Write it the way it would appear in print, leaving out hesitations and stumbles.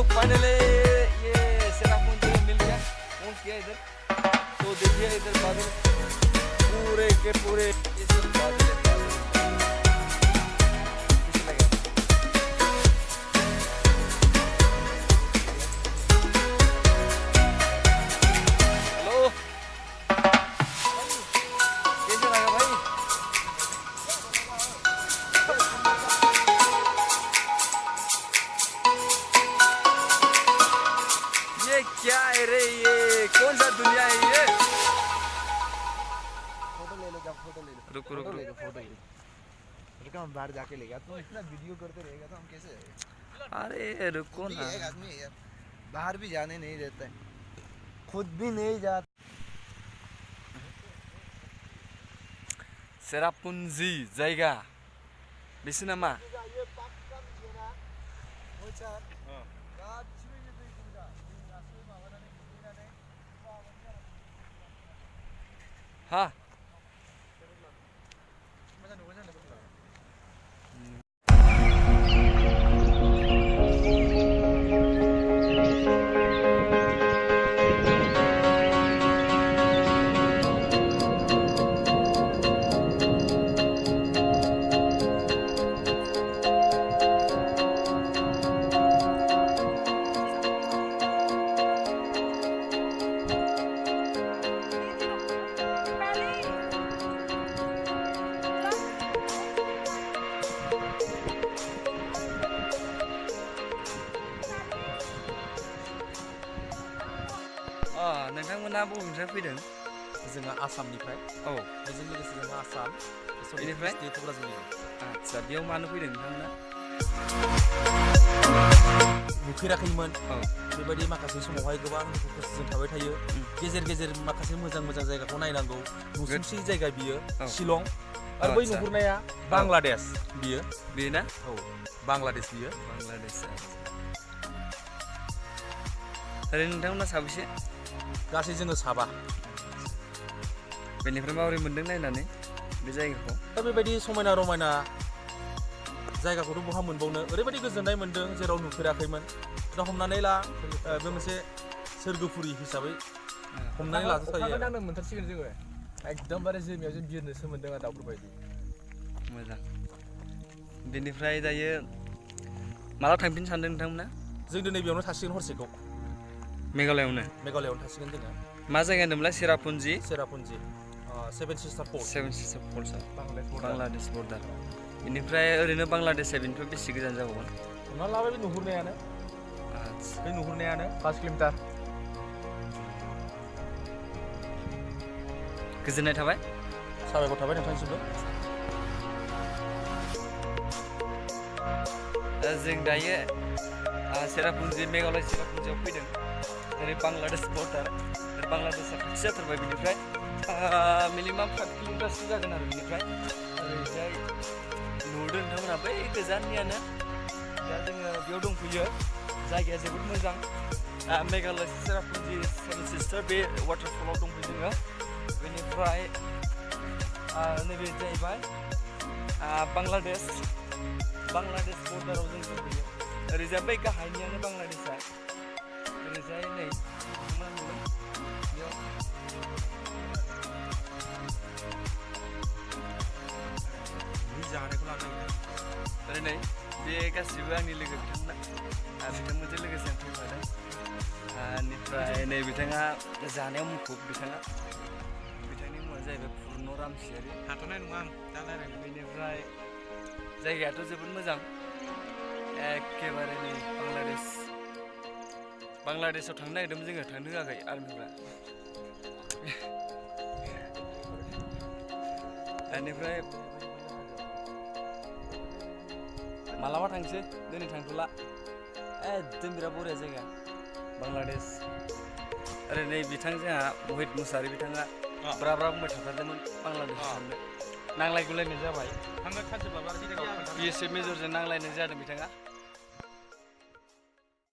Finally ये चेरापूंजी मिल गया, पहुंच गया इधर। तो देखिए इधर बादल पूरे के पूरे ये सब बादल है। कैसे लगा? हेलो, कैसे लगा भाई? ये क्या है रे, ये कौन सा दुनिया है ये? फोटो ले लो, जब फोटो ले लो। रुको रुको ले लो, फोटो ले लो। रुको, हम बाहर जाके लेगा। तुम इतना वीडियो करते रहेगा तो हम कैसे जाएंगे? अरे रुको ना, एक आदमी है यार, बाहर भी जाने नहीं देता है, खुद भी नहीं जाता। चेरापूंजी जायगा बेसो नामा? हाँ नोंथांमोना बबेनिफ्राय फैदों? जोंहा आसामनिफ्राय। औ, बेजों लोगोसे जोंहा आसाम बेनिफ्राय क'क्राझारनिफ्राय। आदसा बेयाव मानो फैदों नोंथांमोना? नुफेराखैमोन। औ, बेबायदि माखासे समावहाय गोबां दुखु खस्थ'जों थाबाय थायो। गेजेर गेजेर माखासे मोजां मोजां जायगाखौ नायनांगौ। नुसुंसे जायगा बियो शिलं, आरो बै नुहुरनाया बांलादेश बियो। बेयो ना? औ, बांलादेश बियो। बांलादेश। ओरैनो नोंथांमोना साबेसे? गासै जोङो 7। बेनिफ्राय माबोरै मोनदों नायनानै बे जायगाखौ? दा बेबायदि समायना रमायना जायगाखौथ' बहा मोनबावनो, ओरैबायदि गोजोननाय मोन्दों जेराव नुफेराखैमोन। दा हमनानै ला बे मोनसे सोरगोफुरि हिसाबै हमनानै लाजायो। अखाखौ दांनो मोनथारसिगोन जोङो, एकदमबारे जोंनियाव जों बिरनोसो मोन्दों आरो दाउफोरबायदि। मोजां। बेनिफ्राय दायो माला थांफिननो सानदों नोंथांमोना? जों दिनै बेयावनो थासिगोन हरसेखौ। मेघालयआवनो? मेघालयआवनो थासिगोन जोङो। मा जायगा होनदोंमोनलाय? Cherrapunji? Cherrapunji, 7 sister falls. 7 sister falls, Bangladesh Bangladesh border. बेनिफ्राय ओरैनो बांलादेशआ बेनिफ्राय बेसे गोजान जाबावगोन? हमना लाबाय बे नुहुरनायानो, आदसा, बे नुहुरनायानो 5 किल'मिटार। गोजोननाय थाबाय। साबायखर थाबाय नोंथांनिसिमबो। जों दायो चेरापूंजी, मेघालय चेरापूंजीआव फैदों। ओरै बांलादेश बर्डार, बांलादेशआ खाथि जाथारबाय। बेनिफ्राय मिनिमाम 5 किल'मिटारसो जागोन आरो बेनिफ्राय ओरैजाय नुदों नोंथांमोना बै गोजाननियानो। दा जोङो बेयाव दंफैयो, जायगाया जोबोद मोजां। मेघालय चेरापूंजी 7 सिस्टार बे वाटारफलाव दंफैयो जोङो। बेनिफ्राय नैबे जाहैबाय बांलादेश बर्डाराव जों दंफैयो ओरैजाय बै गाहायनियानो बांलादेशआ ओरैजाय नै मा होनगोन बेयाव जानायखौ लानानै ओरै नै बे गासिबो आंनि लोगो बिथांमोना बिथांमोनजों लोगोसे आं फैफादों बेनिफ्राय नै बिथाङा जानायाव मुखुब बिथांनि मुङा जाहैबाय पुर्न रामसियारि हाथ'नाय नङा आं दा रायज्लायनो बेनिफ्राय जायगायाथ' जोबोद मोजां एखेबारे नै बांलादेशआव थांनो नागिरदोंमोन जोङो थांनो होआखै आर्मिफ्रा बेनिफ्राय मालाबा थांसै दिनै थांथ'ला एकदम बिराद बरिया जायगा बांलादेश ओरै नै बिथां जोंहा महित मुसाहारि बिथाङा ब्रा बुंबाय थाथारदोंमोन बांलादेशआव थांनो नांलाय गुलायनाय जाबाय थांनो खानसेब्लाबो आरो BSF मेजरजों नांलायनाय जादों बिथाङा